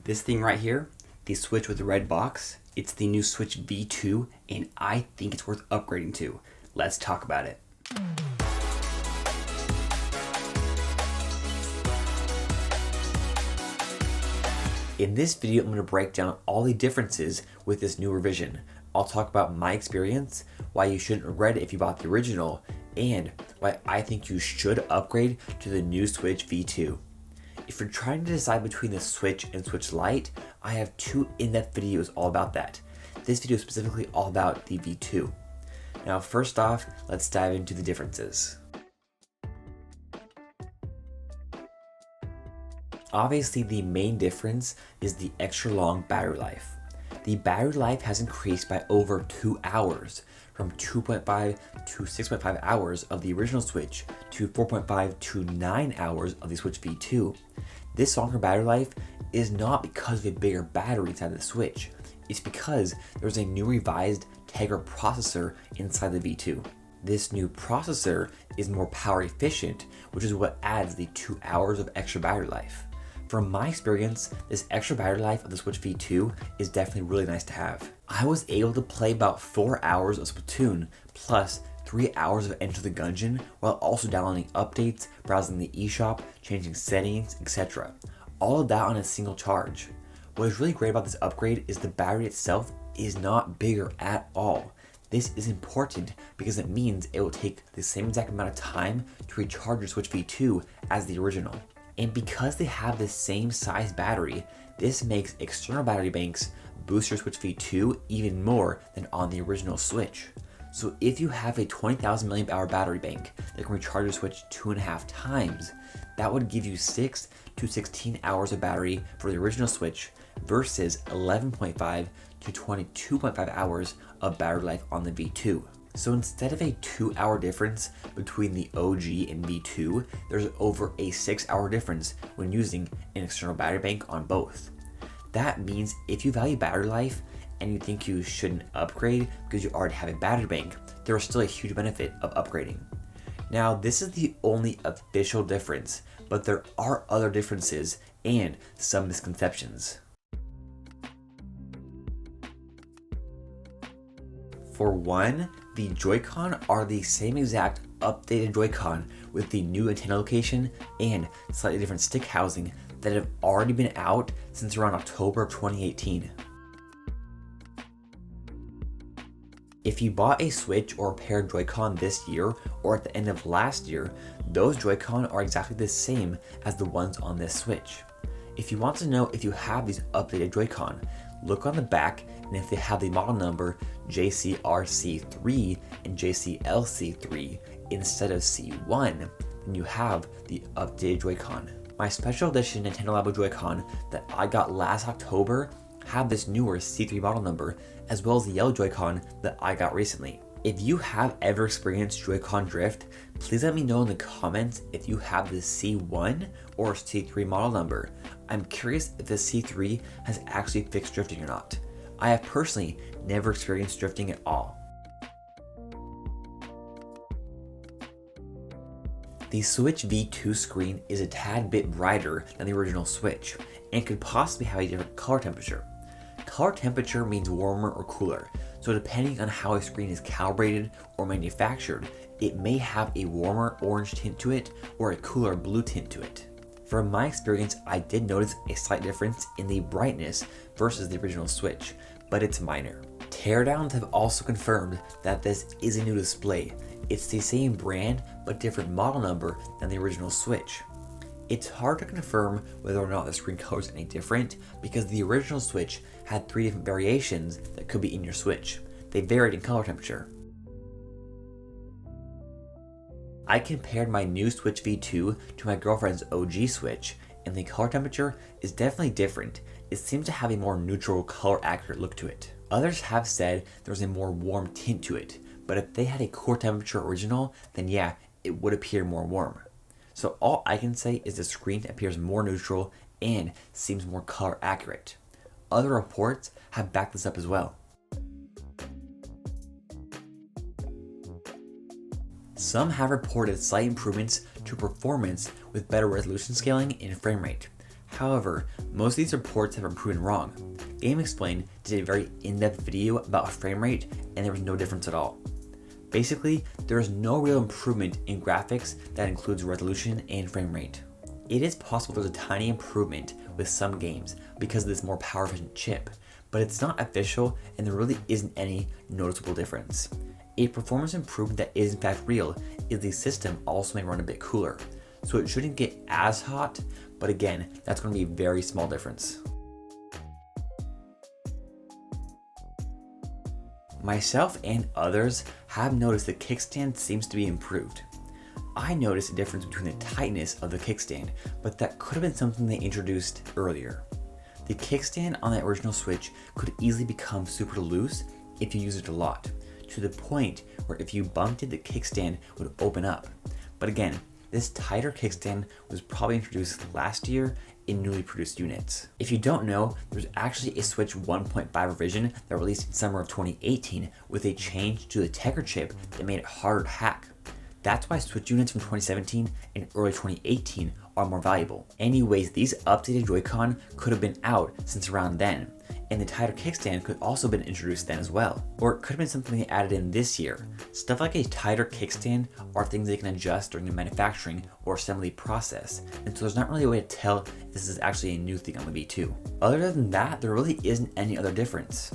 This thing right here, the Switch with the red box, it's the new Switch V2, and I think it's worth upgrading to. Let's talk about it. In this video, I'm going to break down all the differences with this new revision. I'll talk about my experience, why you shouldn't regret it if you bought the original, and why I think you should upgrade to the new Switch V2. If you're trying to decide between the Switch and Switch Lite, I have two in-depth videos all about that. This video is specifically all about the V2. Now first off, let's dive into the differences. Obviously, the main difference is the extra long battery life. The battery life has increased by over 2 hours, from 2.5 to 6.5 hours of the original Switch to 4.5 to 9 hours of the Switch V2. This longer battery life is not because of a bigger battery inside the Switch. It's because there's a new revised Tegra processor inside the V2. This new processor is more power efficient, which is what adds the 2 hours of extra battery life. From my experience, this extra battery life of the Switch V2 is definitely really nice to have. I was able to play about 4 hours of Splatoon, plus 3 hours of Enter the Gungeon, while also downloading updates, browsing the eShop, changing settings, etc. All of that on a single charge. What is really great about this upgrade is the battery itself is not bigger at all. This is important because it means it will take the same exact amount of time to recharge your Switch V2 as the original. And because they have the same size battery, this makes external battery banks boost your Switch V2 even more than on the original Switch. So if you have a 20,000 mAh battery bank that can recharge your Switch 2.5 times, that would give you 6 to 16 hours of battery for the original Switch versus 11.5 to 22.5 hours of battery life on the V2. So instead of a 2-hour difference between the OG and V2, there's over a 6-hour difference when using an external battery bank on both. That means if you value battery life and you think you shouldn't upgrade because you already have a battery bank, there is still a huge benefit of upgrading. Now, this is the only official difference, but there are other differences and some misconceptions. For one, the Joy-Con are the same exact updated Joy-Con with the new antenna location and slightly different stick housing that have already been out since around October of 2018. If you bought a Switch or a pair of Joy-Con this year or at the end of last year, those Joy-Con are exactly the same as the ones on this Switch. If you want to know if you have these updated Joy-Con, look on the back, and if they have the model number JCRC3 and JCLC3 instead of C1, then you have the updated Joy-Con. My special edition Nintendo Labo Joy-Con that I got last October have this newer C3 model number, as well as the yellow Joy-Con that I got recently. If you have ever experienced Joy-Con drift, please let me know in the comments if you have the C1 or C3 model number. I'm curious if the C3 has actually fixed drifting or not. I have personally never experienced drifting at all. The Switch V2 screen is a tad bit brighter than the original Switch and could possibly have a different color temperature. Color temperature means warmer or cooler, so depending on how a screen is calibrated or manufactured, it may have a warmer orange tint to it or a cooler blue tint to it. From my experience, I did notice a slight difference in the brightness versus the original Switch, but it's minor. Teardowns have also confirmed that this is a new display. It's the same brand but different model number than the original Switch. It's hard to confirm whether or not the screen color is any different because the original Switch had 3 different variations that could be in your Switch. They varied in color temperature. I compared my new Switch V2 to my girlfriend's OG Switch, and the color temperature is definitely different. It seems to have a more neutral, color accurate look to it. Others have said there's a more warm tint to it, but if they had a core temperature original, then yeah, it would appear more warm. So all I can say is the screen appears more neutral and seems more color accurate. Other reports have backed this up as well. Some have reported slight improvements to performance with better resolution scaling and frame rate. However, most of these reports have been proven wrong. GameXplain did a very in-depth video about frame rate and there was no difference at all. Basically, there is no real improvement in graphics that includes resolution and frame rate. It is possible there's a tiny improvement with some games because of this more power efficient chip, but it's not official and there really isn't any noticeable difference. A performance improvement that is in fact real is the system also may run a bit cooler, so it shouldn't get as hot, but again, that's going to be a very small difference. Myself and others have noticed the kickstand seems to be improved. I noticed a difference between the tightness of the kickstand, but that could have been something they introduced earlier. The kickstand on the original Switch could easily become super loose if you use it a lot, to the point where if you bumped it, the kickstand would open up. But again, this tighter kickstand was probably introduced last year in newly produced units. If you don't know, there's actually a Switch 1.5 revision that released in summer of 2018 with a change to the Tegra chip that made it harder to hack. That's why Switch units from 2017 and early 2018 are more valuable. Anyways, these updated Joy-Con could have been out since around then, and the tighter kickstand could also have been introduced then as well. Or it could have been something they added in this year. Stuff like a tighter kickstand are things they can adjust during the manufacturing or assembly process, and so there's not really a way to tell if this is actually a new thing on the V2. Other than that, there really isn't any other difference.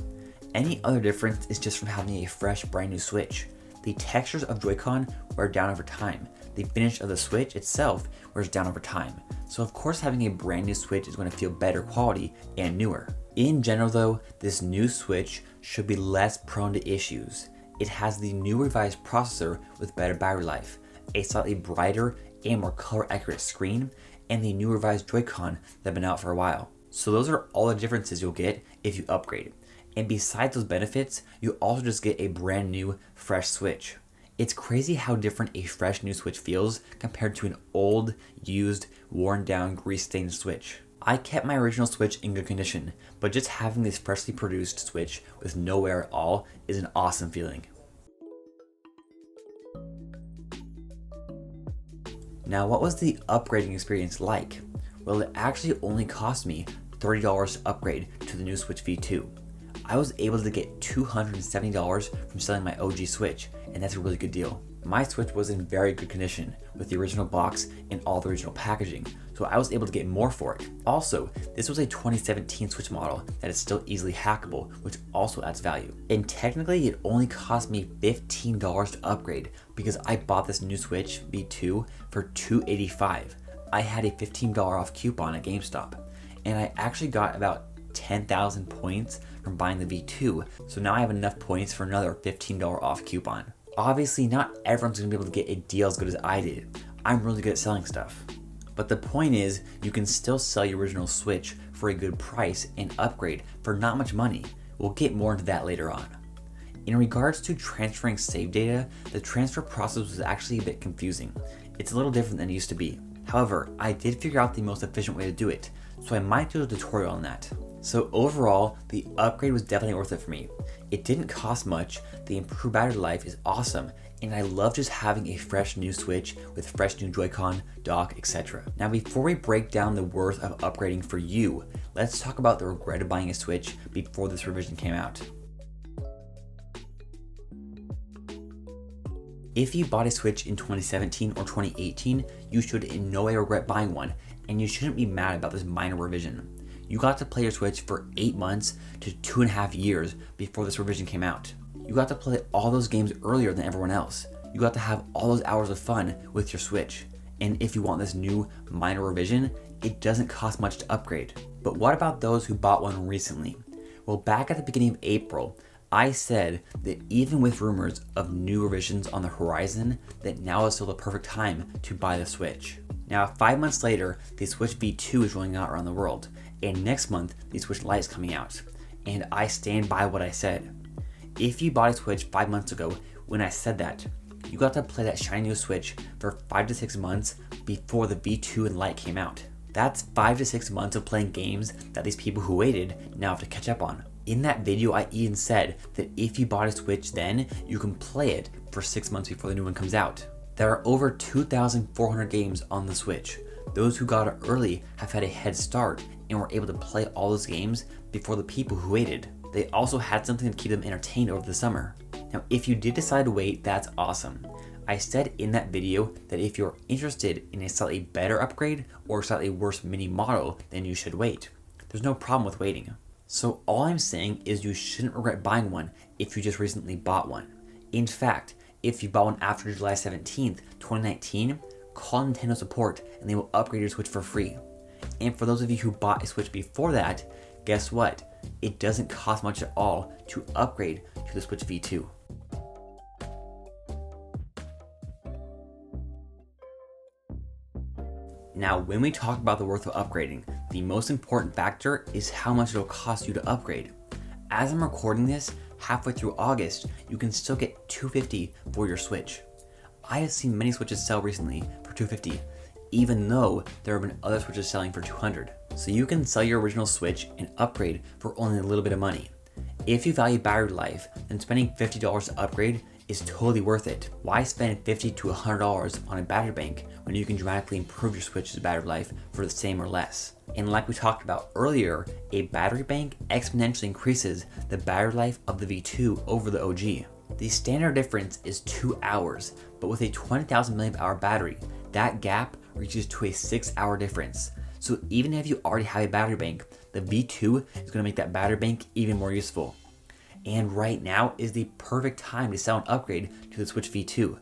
Any other difference is just from having a fresh, brand new Switch. The textures of Joy-Con wear down over time. The finish of the Switch itself wears down over time. So of course having a brand new Switch is going to feel better quality and newer. In general though, this new Switch should be less prone to issues. It has the new revised processor with better battery life, a slightly brighter and more color accurate screen, and the new revised Joy-Con that have been out for a while. So those are all the differences you'll get if you upgrade. And besides those benefits, you also just get a brand new, fresh Switch. It's crazy how different a fresh new Switch feels compared to an old, used, worn down, grease-stained Switch. I kept my original Switch in good condition, but just having this freshly produced Switch with no wear at all is an awesome feeling. Now, what was the upgrading experience like? Well, it actually only cost me $30 to upgrade to the new Switch V2. I was able to get $270 from selling my OG Switch, and that's a really good deal. My Switch was in very good condition with the original box and all the original packaging, so I was able to get more for it. Also, this was a 2017 Switch model that is still easily hackable, which also adds value. And technically, it only cost me $15 to upgrade because I bought this new Switch V2 for $285. I had a $15 off coupon at GameStop, and I actually got about 10,000 points from buying the V2, so now I have enough points for another $15 off coupon. Obviously, not everyone's gonna be able to get a deal as good as I did. I'm really good at selling stuff. But the point is, you can still sell your original Switch for a good price and upgrade for not much money. We'll get more into that later on. In regards to transferring save data, the transfer process was actually a bit confusing. It's a little different than it used to be. However, I did figure out the most efficient way to do it, so I might do a tutorial on that. So overall, the upgrade was definitely worth it for me. It didn't cost much, the improved battery life is awesome, and I love just having a fresh new Switch with fresh new Joy-Con, dock, etc. Now before we break down the worth of upgrading for you, let's talk about the regret of buying a Switch before this revision came out. If you bought a Switch in 2017 or 2018, you should in no way regret buying one, and you shouldn't be mad about this minor revision. You got to play your Switch for 8 months to 2.5 years before this revision came out. You got to play all those games earlier than everyone else. You got to have all those hours of fun with your Switch. And if you want this new minor revision, it doesn't cost much to upgrade. But what about those who bought one recently? Well, back at the beginning of April, I said that even with rumors of new revisions on the horizon, that now is still the perfect time to buy the Switch. Now, 5 months later, the Switch V2 is rolling out around the world, and next month, the Switch Lite is coming out, and I stand by what I said. If you bought a Switch 5 months ago when I said that, you got to play that shiny new Switch for 5 to 6 months before the V2 and Lite came out. That's 5 to 6 months of playing games that these people who waited now have to catch up on. In that video, I even said that if you bought a Switch then, you can play it for 6 months before the new one comes out. There are over 2,400 games on the Switch, Those who got it early have had a head start and were able to play all those games before the people who waited. They also had something to keep them entertained over the summer. Now, if you did decide to wait, that's awesome. I said in that video that if you're interested in a slightly better upgrade or slightly worse mini model, then you should wait. There's no problem with waiting. So all I'm saying is you shouldn't regret buying one if you just recently bought one. In fact, if you bought one after July 17th, 2019, call Nintendo support and they will upgrade your Switch for free. And for those of you who bought a Switch before that, guess what? It doesn't cost much at all to upgrade to the Switch V2. Now, when we talk about the worth of upgrading, the most important factor is how much it'll cost you to upgrade. As I'm recording this, halfway through August, you can still get $250 for your Switch. I have seen many Switches sell recently for $250, even though there have been other Switches selling for $200. So you can sell your original Switch and upgrade for only a little bit of money. If you value battery life, then spending $50 to upgrade is totally worth it. Why spend $50 to $100 on a battery bank when you can dramatically improve your Switch's battery life for the same or less? And like we talked about earlier, a battery bank exponentially increases the battery life of the V2 over the OG. The standard difference is 2 hours, but with a 20,000 mAh battery, that gap reaches to a 6-hour difference. So even if you already have a battery bank, the V2 is going to make that battery bank even more useful. And right now is the perfect time to sell an upgrade to the Switch V2.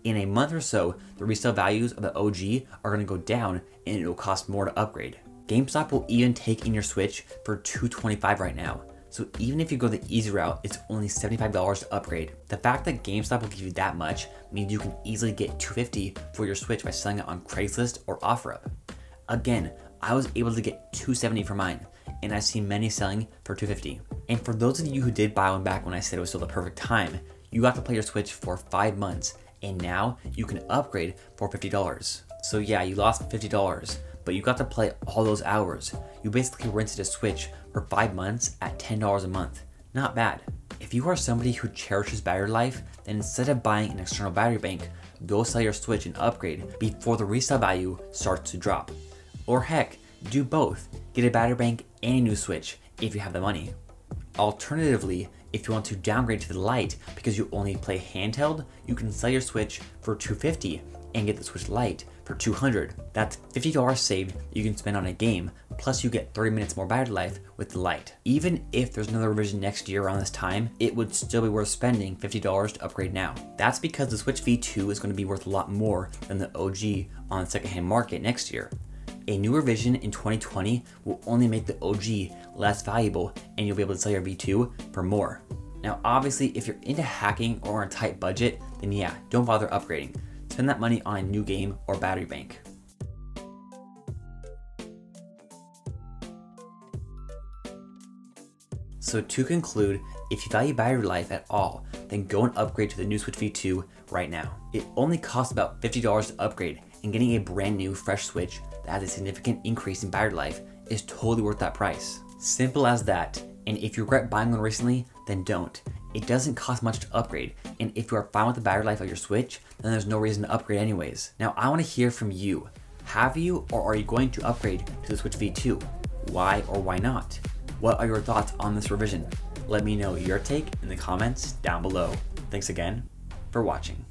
In a month or so, the resale values of the OG are going to go down and it will cost more to upgrade. GameStop will even take in your Switch for $225 right now. So even if you go the easy route, it's only $75 to upgrade. The fact that GameStop will give you that much means you can easily get $250 for your Switch by selling it on Craigslist or OfferUp. Again, I was able to get $270 for mine, and I've seen many selling for $250. And for those of you who did buy one back when I said it was still the perfect time, you got to play your Switch for 5 months, and now you can upgrade for $50. So yeah, you lost $50, but you got to play all those hours. You basically rented a Switch for 5 months at $10 a month. Not bad. If you are somebody who cherishes battery life, then instead of buying an external battery bank, go sell your Switch and upgrade before the resale value starts to drop. Or heck, do both. Get a battery bank and a new Switch if you have the money. Alternatively, if you want to downgrade to the Lite because you only play handheld, you can sell your Switch for $250 and get the Switch Lite for $200. That's $50 saved that you can spend on a game, plus you get 30 minutes more battery life with the Lite. Even if there's another revision next year around this time, it would still be worth spending $50 to upgrade now. That's because the Switch V2 is going to be worth a lot more than the OG on the secondhand market next year. A new revision in 2020 will only make the OG less valuable and you'll be able to sell your V2 for more. Now obviously if you're into hacking or on a tight budget, then yeah, don't bother upgrading. Spend that money on a new game or battery bank. So to conclude, if you value battery life at all, then go and upgrade to the new Switch V2 right now. It only costs about $50 to upgrade, and getting a brand new fresh Switch that has a significant increase in battery life is totally worth that price. Simple as that. And if you regret buying one recently, then don't. It doesn't cost much to upgrade, and if you are fine with the battery life of your Switch, then there's no reason to upgrade anyways. Now I want to hear from you. Have you or are you going to upgrade to the Switch V2? Why or why not? What are your thoughts on this revision? Let me know your take in the comments down below. Thanks again for watching.